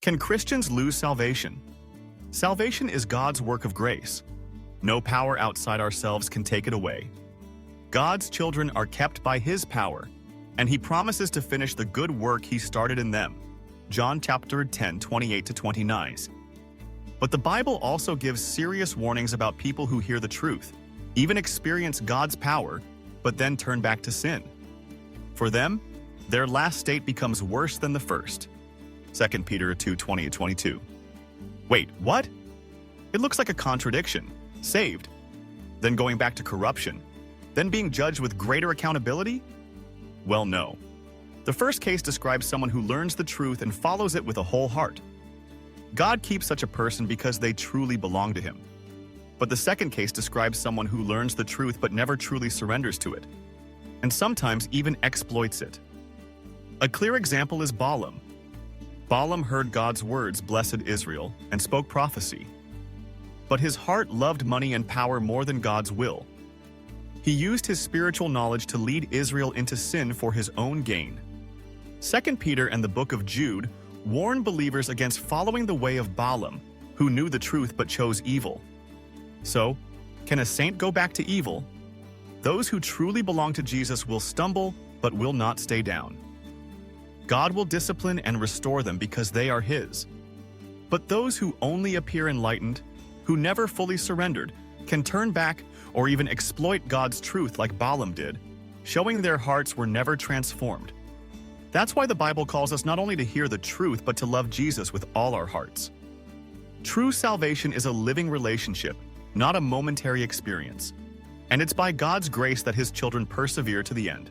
Can Christians lose salvation? Salvation is God's work of grace. No power outside ourselves can take it away. God's children are kept by His power, and He promises to finish the good work He started in them. John chapter 10, 28-29. But the Bible also gives serious warnings about people who hear the truth, even experience God's power, but then turn back to sin. For them, their last state becomes worse than the first. 2 Peter 2, 20-22. Wait, what? It looks like a contradiction. Saved, then going back to corruption, then being judged with greater accountability? Well, no. The first case describes someone who learns the truth and follows it with a whole heart. God keeps such a person because they truly belong to Him. But the second case describes someone who learns the truth but never truly surrenders to it, and sometimes even exploits it. A clear example is Balaam. Balaam heard God's words, "Blessed Israel," and spoke prophecy. But his heart loved money and power more than God's will. He used his spiritual knowledge to lead Israel into sin for his own gain. 2 Peter and the book of Jude warn believers against following the way of Balaam, who knew the truth but chose evil. So, can a saint go back to evil? Those who truly belong to Jesus will stumble but will not stay down. God will discipline and restore them because they are His. But those who only appear enlightened, who never fully surrendered, can turn back or even exploit God's truth like Balaam did, showing their hearts were never transformed. That's why the Bible calls us not only to hear the truth but to love Jesus with all our hearts. True salvation is a living relationship, not a momentary experience. And it's by God's grace that His children persevere to the end.